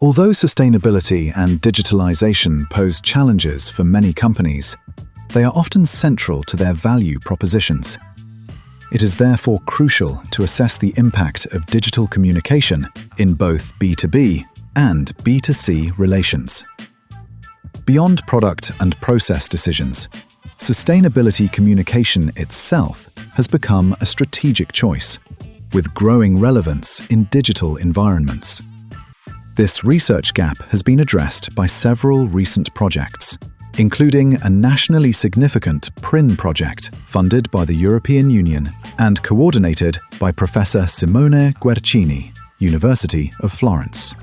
Although sustainability and digitalization pose challenges for many companies, they are often central to their value propositions. It is therefore crucial to assess the impact of digital communication in both B2B and B2C relations. Beyond product and process decisions, sustainability communication itself has become a strategic choice, with growing relevance in digital environments. This research gap has been addressed by several recent projects, including a nationally significant PRIN project funded by the European Union and coordinated by Professor Simone Guercini, University of Florence.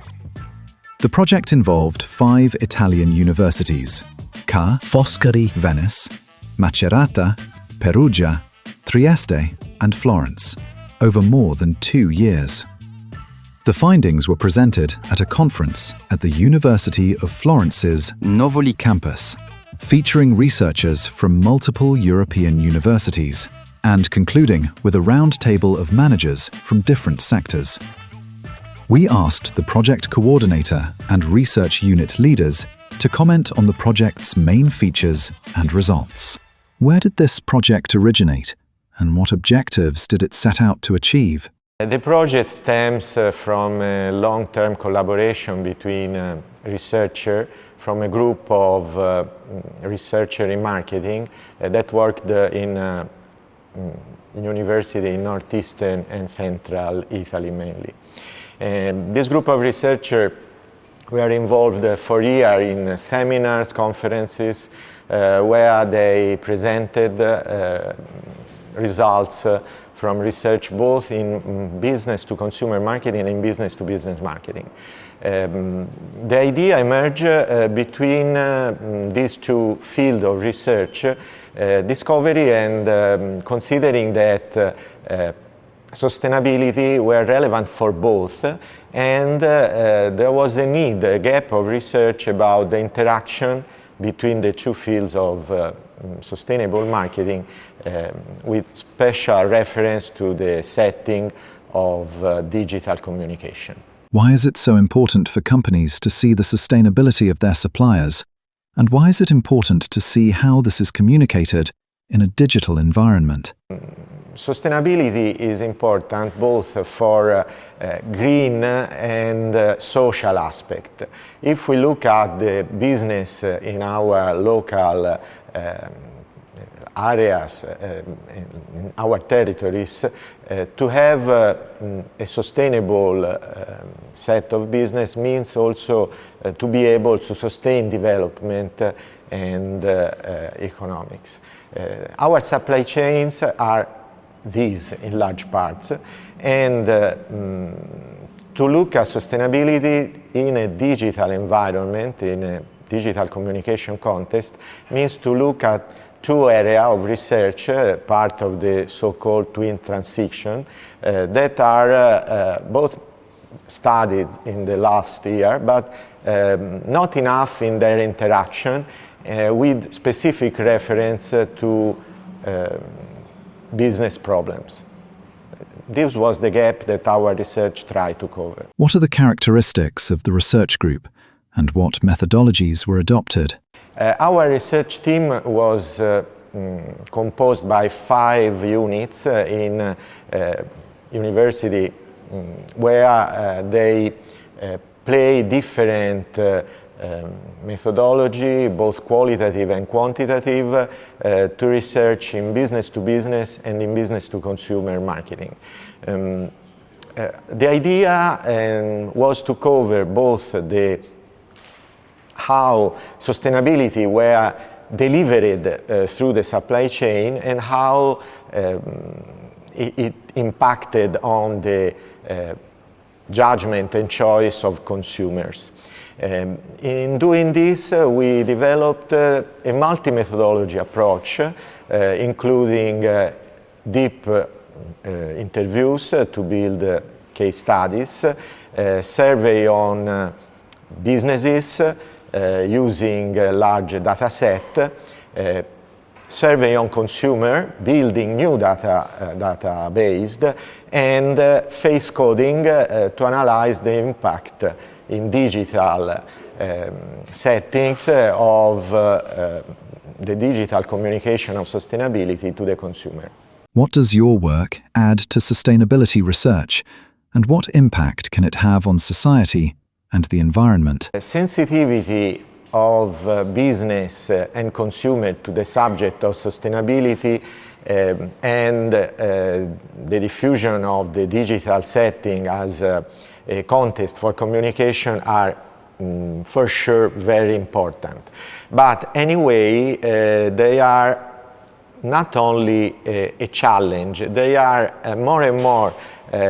The project involved 5 Italian universities: Ca, Foscari, Venice, Macerata, Perugia, Trieste, and Florence, over more than 2 years. The findings were presented at a conference at the University of Florence's Novoli campus, featuring researchers from multiple European universities and concluding with a roundtable of managers from different sectors. We asked the project coordinator and research unit leaders to comment on the project's main features and results. Where did this project originate, and what objectives did it set out to achieve? The project stems from a long-term collaboration between researchers from a group of researchers in marketing that worked in university in northeastern and central Italy mainly. This group of researchers were involved for years in seminars, conferences, where they presented results from research both in business to consumer marketing and business to business marketing. The idea emerged between these two fields of research, discovery and considering that sustainability were relevant for both, and there was a need, a gap of research about the interaction between the two fields of sustainable marketing, with special reference to the setting of digital communication. Why is it so important for companies to see the sustainability of their suppliers? And why is it important to see how this is communicated in a digital environment? Sustainability is important both for green and social aspect. If we look at the business in our local areas, in our territories, to have a sustainable set of business means also to be able to sustain development and economics. Our supply chains are these in large parts, and to look at sustainability in a digital environment, in a digital communication context, means to look at two areas of research, part of the so-called twin transition, that are both studied in the last year, but not enough in their interaction with specific reference to business problems. This was the gap that our research tried to cover. What are the characteristics of the research group, and what methodologies were adopted? Our research team was composed by 5 units in university where they play different methodology, both qualitative and quantitative, to research in business to business and in business to consumer marketing. The idea was to cover both how sustainability were delivered through the supply chain and how it impacted on the judgment and choice of consumers. In doing this, we developed a multi-methodology approach, including deep interviews to build case studies, survey on businesses using a large data set, survey on consumer, building new data-based, and face coding to analyze the impact in digital settings of the digital communication of sustainability to the consumer. What does your work add to sustainability research, and what impact can it have on society and the environment? The sensitivity of business and consumer to the subject of sustainability and the diffusion of the digital setting as a context for communication are for sure very important. But anyway, they are not only a challenge, they are more and more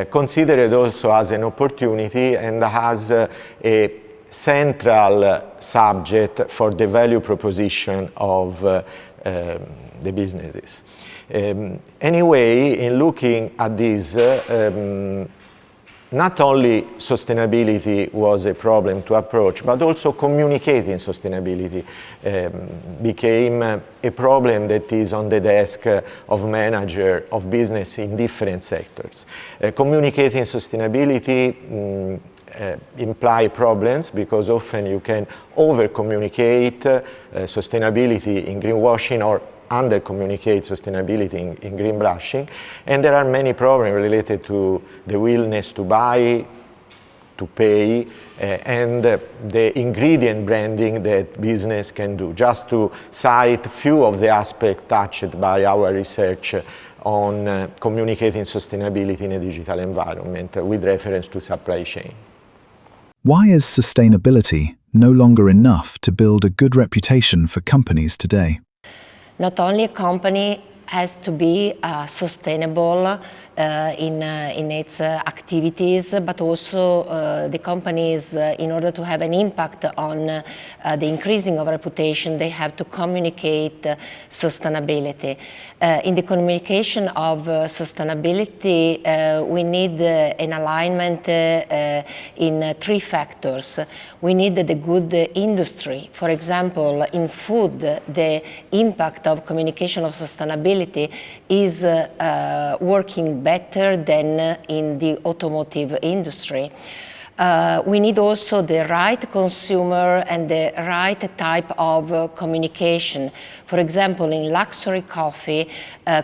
considered also as an opportunity and as a central subject for the value proposition of the businesses. Anyway, in looking at this, not only sustainability was a problem to approach, but also communicating sustainability became a problem that is on the desk of managers of business in different sectors. Communicating sustainability imply problems because often you can over-communicate sustainability in greenwashing or under-communicate sustainability in greenwashing, and there are many problems related to the willingness to buy, to pay, and the ingredient branding that business can do. Just to cite a few of the aspects touched by our research on communicating sustainability in a digital environment with reference to supply chain. Why is sustainability no longer enough to build a good reputation for companies today? Not only a company has to be sustainable in its activities, but also the companies, in order to have an impact on the increasing of reputation, they have to communicate sustainability. In the communication of sustainability, we need an alignment in three factors. We need the good industry. For example, in food, the impact of communication of sustainability is working better than in the automotive industry. We need also the right consumer and the right type of communication. For example, in luxury coffee,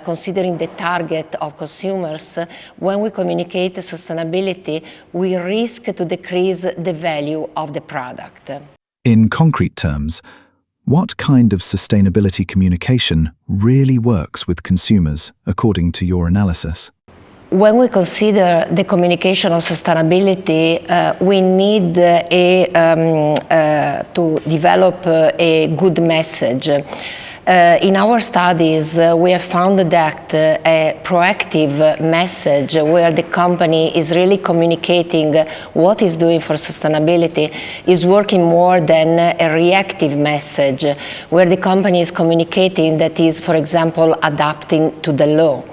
considering the target of consumers, when we communicate sustainability, we risk to decrease the value of the product. In concrete terms, what kind of sustainability communication really works with consumers, according to your analysis? When we consider the communication of sustainability, we need to develop a good message. In our studies, we have found that a proactive message where the company is really communicating what it's doing for sustainability is working more than a reactive message where the company is communicating that is, for example, adapting to the law.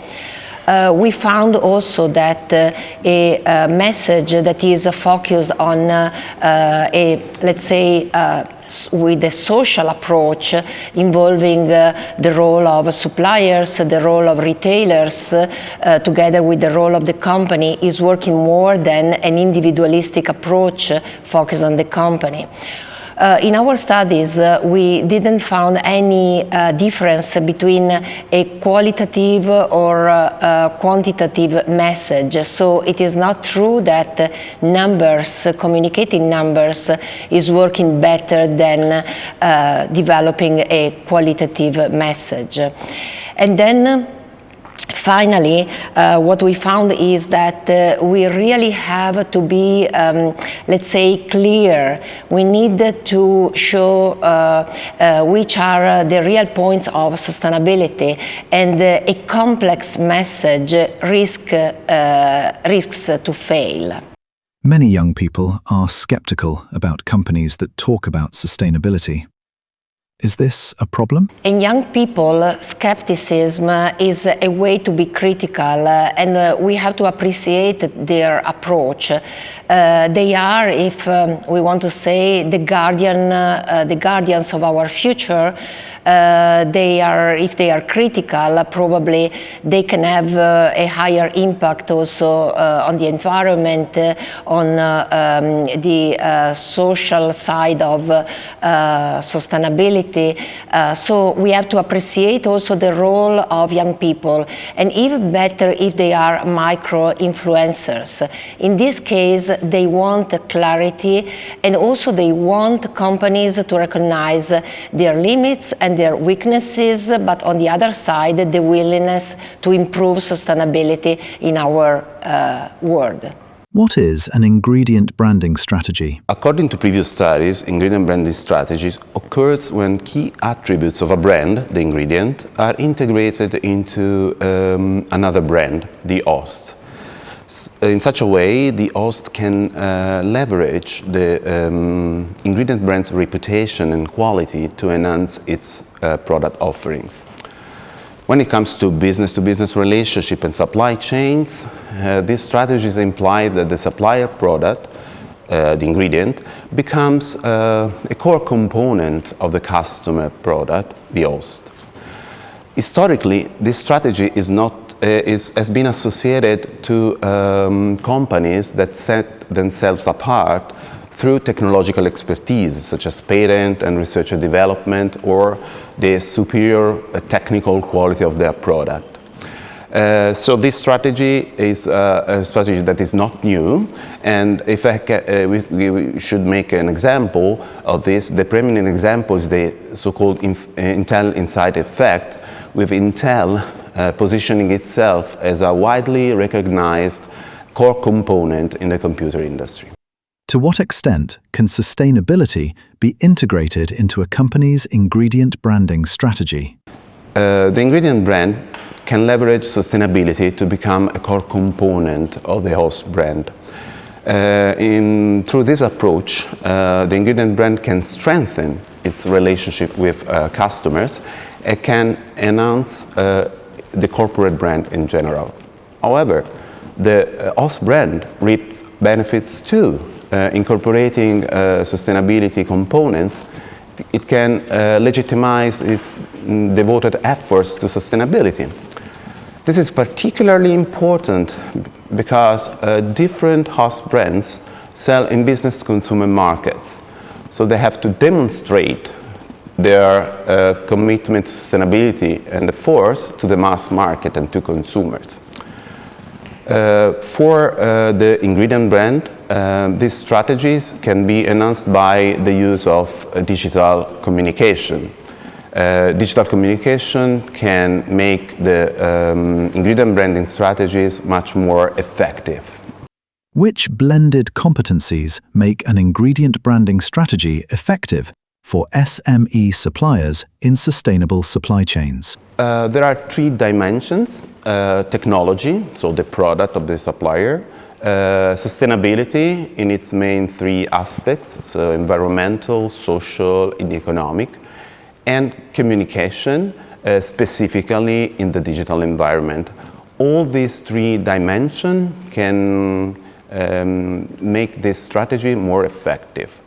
We found also that a message that is focused on let's say, with a social approach involving the role of suppliers, the role of retailers, together with the role of the company, is working more than an individualistic approach focused on the company. In our studies, we didn't find any difference between a qualitative or quantitative message. So it is not true that numbers, communicating numbers, is working better than developing a qualitative message. And then finally, what we found is that we really have to be, let's say, clear. We need to show which are the real points of sustainability, and a complex message risks to fail. Many young people are skeptical about companies that talk about sustainability. Is this a problem? In young people, skepticism is a way to be critical, and we have to appreciate their approach. They are, if we want to say, the guardians of our future. If they are critical, probably they can have a higher impact also on the environment, on the social side of sustainability. So we have to appreciate also the role of young people, and even better if they are micro-influencers. In this case, they want clarity, and also they want companies to recognize their limits and their weaknesses, but on the other side, the willingness to improve sustainability in our world. What is an ingredient branding strategy? According to previous studies, ingredient branding strategies occurs when key attributes of a brand, the ingredient, are integrated into another brand, the host. In such a way, the host can leverage the ingredient brand's reputation and quality to enhance its product offerings. When it comes to business-to-business relationship and supply chains, these strategies imply that the supplier product, the ingredient, becomes a core component of the customer product, the host. Historically, this strategy has been associated to companies that set themselves apart through technological expertise, such as patent and research and development, or the superior technical quality of their product. So this strategy is a strategy that is not new, and if we should make an example of this, the preeminent example is the so-called Intel Inside effect, with Intel positioning itself as a widely recognized core component in the computer industry. To what extent can sustainability be integrated into a company's ingredient branding strategy? The ingredient brand can leverage sustainability to become a core component of the host brand. Through this approach, the ingredient brand can strengthen its relationship with customers and can enhance the corporate brand in general. However, the host brand reaps benefits too. Incorporating sustainability components, it can legitimize its devoted efforts to sustainability. This is particularly important because different host brands sell in business-to-consumer markets, so they have to demonstrate their commitment to sustainability and efforts to the mass market and to consumers. For the ingredient brand, these strategies can be enhanced by the use of digital communication. Digital communication can make the ingredient branding strategies much more effective. Which blended competencies make an ingredient branding strategy effective for SME suppliers in sustainable supply chains? There are three dimensions: technology, so the product of the supplier, sustainability in its main three aspects, so environmental, social, and economic, and communication, specifically in the digital environment. All these three dimensions can make this strategy more effective.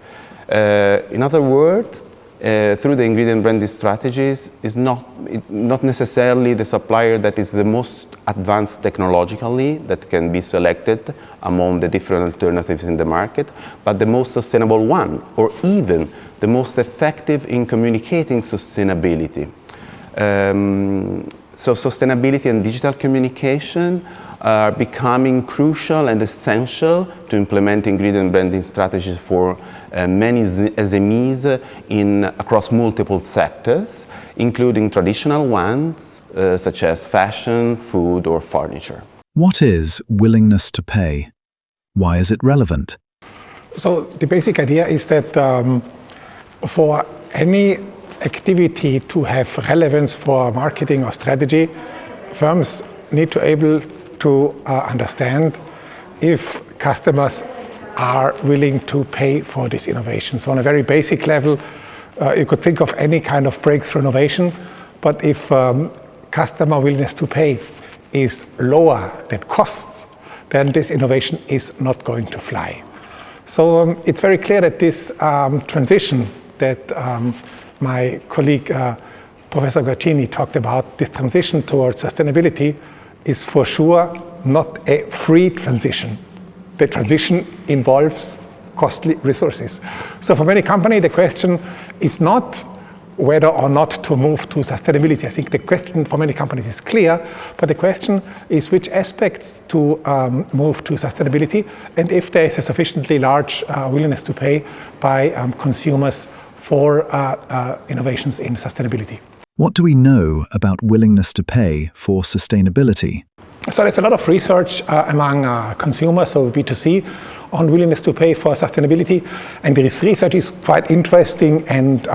In other words, through the ingredient branding strategies, is not necessarily the supplier that is the most advanced technologically that can be selected among the different alternatives in the market, but the most sustainable one, or even the most effective in communicating sustainability. So sustainability and digital communication are becoming crucial and essential to implement ingredient branding strategies for many SMEs across multiple sectors, including traditional ones such as fashion, food, or furniture. What is willingness to pay? Why is it relevant? So the basic idea is that for any activity to have relevance for marketing or strategy, firms need to be able to understand if customers are willing to pay for this innovation. So on a very basic level, You could think of any kind of breakthrough innovation, but if customer willingness to pay is lower than costs, then this innovation is not going to fly. So it's very clear that this transition that my colleague Professor Guercini talked about, this transition towards sustainability is for sure not a free transition. The transition involves costly resources. So for many companies, the question is not whether or not to move to sustainability. I think the question for many companies is clear, but the question is which aspects to move to sustainability, and if there is a sufficiently large willingness to pay by consumers for innovations in sustainability. What do we know about willingness to pay for sustainability? So there's a lot of research among consumers, so B2C, on willingness to pay for sustainability, and this research is quite interesting and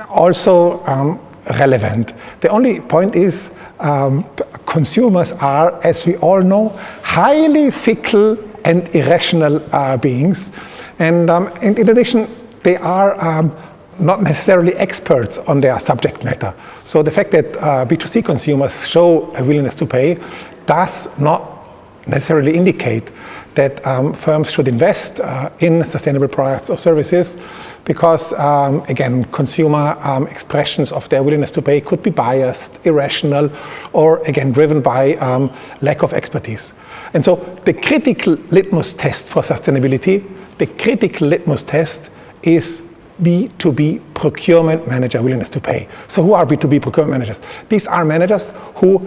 also relevant. The only point is consumers are, as we all know, highly fickle and irrational beings, and in addition, they are not necessarily experts on their subject matter. So the fact that B2C consumers show a willingness to pay does not necessarily indicate that firms should invest in sustainable products or services, because again, consumer expressions of their willingness to pay could be biased, irrational, or again driven by lack of expertise. And so the critical litmus test for sustainability, the critical litmus test is B2B procurement manager willingness to pay. So who are B2B procurement managers? These are managers who,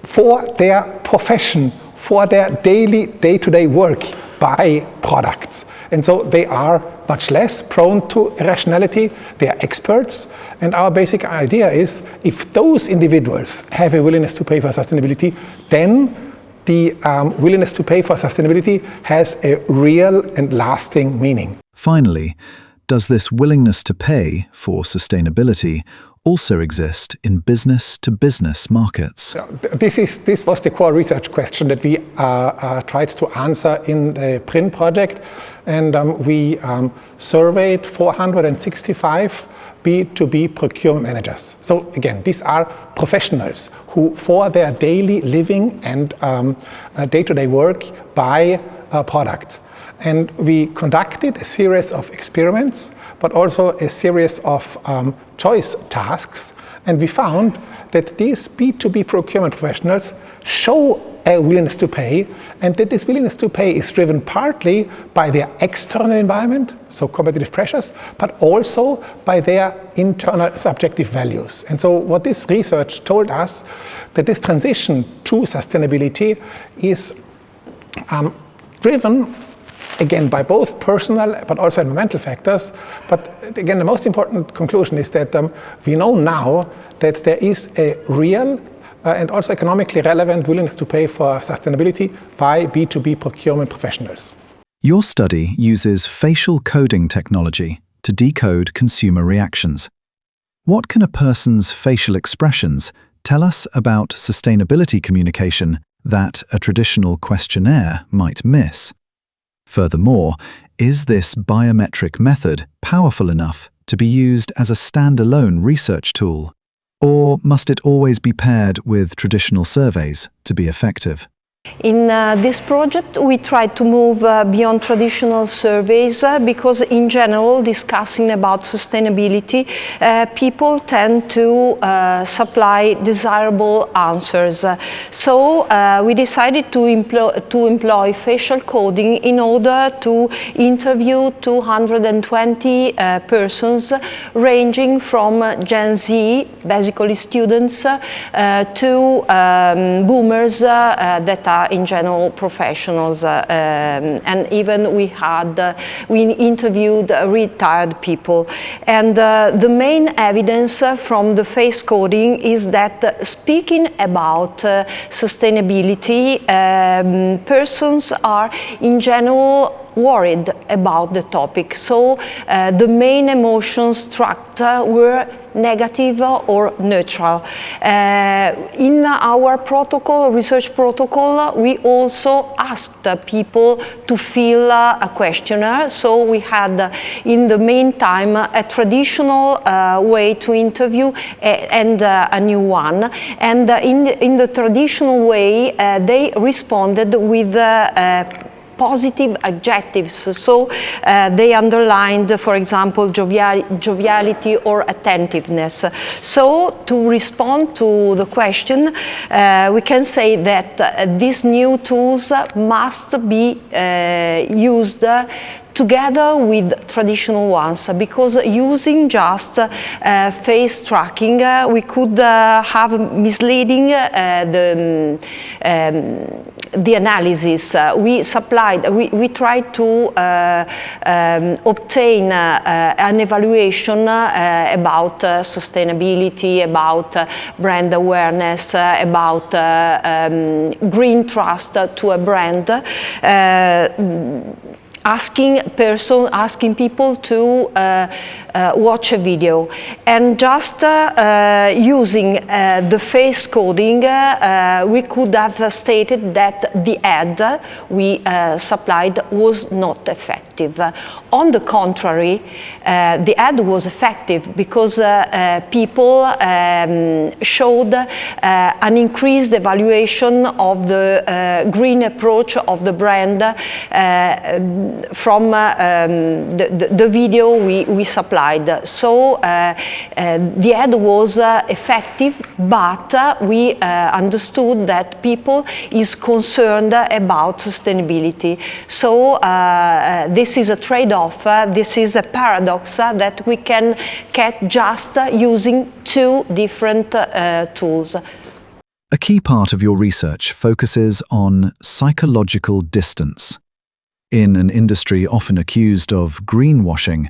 for their profession, for their daily, day-to-day work, buy products. And so they are much less prone to irrationality. They are experts. And our basic idea is, if those individuals have a willingness to pay for sustainability, then the willingness to pay for sustainability has a real and lasting meaning. Finally, does this willingness to pay for sustainability also exist in business-to-business markets? This was the core research question that we tried to answer in the PRIN project, and we surveyed 465 B2B procurement managers. So again, these are professionals who, for their daily living and day-to-day work, buy products. And we conducted a series of experiments, but also a series of choice tasks. And we found that these B2B procurement professionals show a willingness to pay, and that this willingness to pay is driven partly by their external environment, so competitive pressures, but also by their internal subjective values. And so what this research told us, that this transition to sustainability is driven again by both personal but also environmental factors. But again, the most important conclusion is that we know now that there is a real and also economically relevant willingness to pay for sustainability by B2B procurement professionals. Your study uses facial coding technology to decode consumer reactions. What can a person's facial expressions tell us about sustainability communication that a traditional questionnaire might miss? Furthermore, is this biometric method powerful enough to be used as a standalone research tool? Or must it always be paired with traditional surveys to be effective? In this project, we tried to move beyond traditional surveys because, in general, discussing about sustainability, people tend to supply desirable answers. So we decided to employ facial coding in order to interview 220 persons, ranging from Gen Z, basically students, to boomers that are in general professionals, and even we interviewed retired people. And the main evidence from the face coding is that speaking about sustainability, persons are in general worried about the topic. So the main emotions tracked were negative or neutral. In our protocol, research protocol, we also asked people to fill a questionnaire. So we had, in the meantime, a traditional way to interview and a new one. And in the traditional way, they responded with positive adjectives. So they underlined, for example, joviality or attentiveness. So to respond to the question, we can say that these new tools must be used together with traditional ones, because using just face tracking, we could have misleading the analysis. We tried to obtain an evaluation about sustainability, about brand awareness, about green trust to a brand. Asking people to watch a video, and just using the face coding, we could have stated that the ad we supplied was not effective. On the contrary, the ad was effective because people showed an increased evaluation of the green approach of the brand from the video we supplied. So the ad was effective, but we understood that people is concerned about sustainability. So this is a trade-off, this is a paradox that we can get just using two different tools. A key part of your research focuses on psychological distance. In an industry often accused of greenwashing,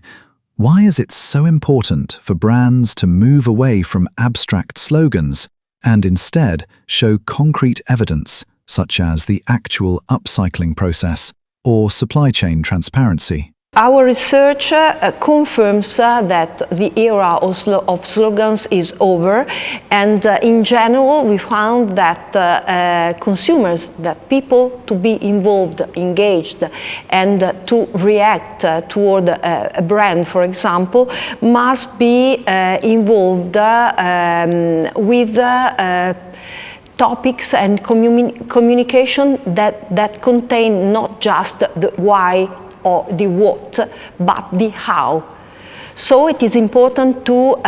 why is it so important for brands to move away from abstract slogans and instead show concrete evidence, such as the actual upcycling process or supply chain transparency? Our research confirms that the era of slogans is over, and in general we found that consumers, that people to be involved, engaged, and to react toward a brand, for example, must be involved with topics and communication that contain not just the why or the what, but the how. So it is important to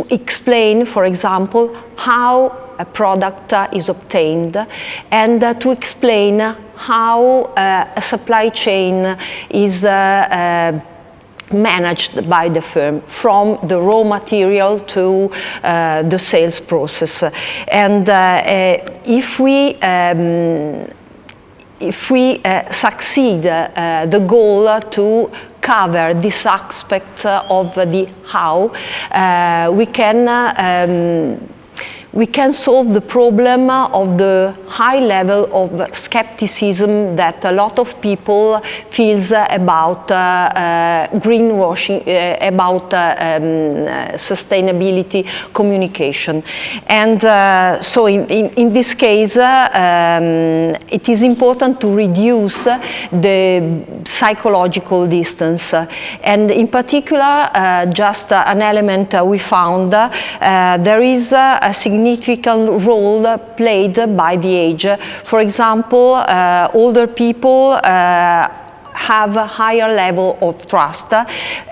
explain, for example, how a product is obtained, and to explain how a supply chain is managed by the firm, from the raw material to the sales process. And if we succeed the goal to cover this aspect of the how, we can solve the problem of the high level of skepticism that a lot of people feels about greenwashing, about sustainability communication. And so in this case, it is important to reduce the psychological distance. And in particular, just an element we found, there is a significant role played by the age. For example, older people have a higher level of trust,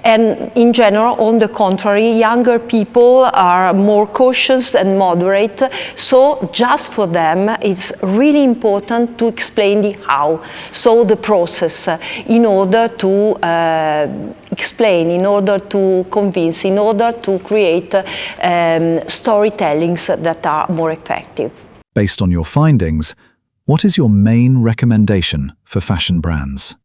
and in general, on the contrary, younger people are more cautious and moderate. So just for them, it's really important to explain the how, so the process, in order to explain, in order to convince, in order to create storytellings that are more effective. Based on your findings, what is your main recommendation for fashion brands?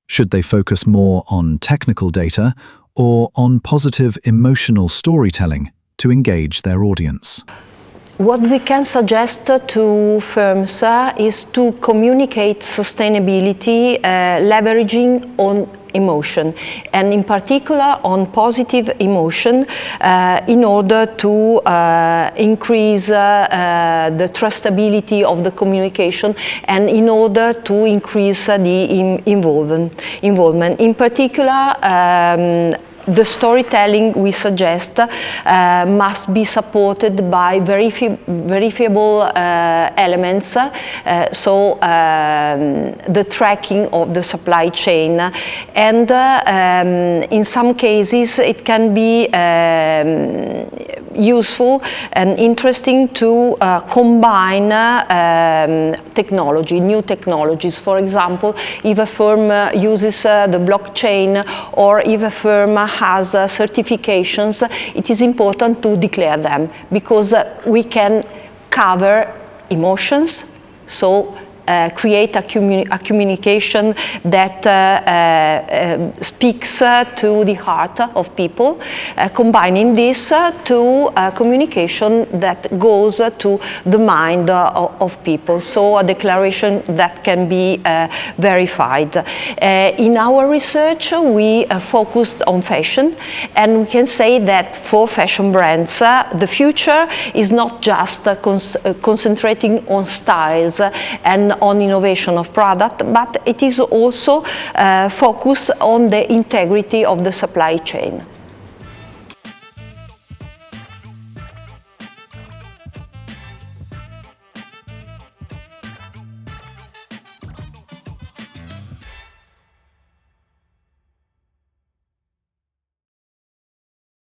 Should they focus more on technical data or on positive emotional storytelling to engage their audience? What we can suggest to firms is to communicate sustainability leveraging on emotion, and in particular on positive emotion, in order to increase the trustability of the communication, and in order to increase the involvement. In particular, the storytelling we suggest must be supported by verifiable elements, so the tracking of the supply chain, and in some cases it can be useful and interesting to combine technology, new technologies. For example, if a firm uses the blockchain, or if a firm has certifications, it is important to declare them, because we can cover emotions, so create a communication that speaks to the heart of people, combining this to a communication that goes to the mind of people, so a declaration that can be verified. In our research, we focused on fashion, and we can say that for fashion brands, the future is not just concentrating on styles and on innovation of product, but it is also focused on the integrity of the supply chain.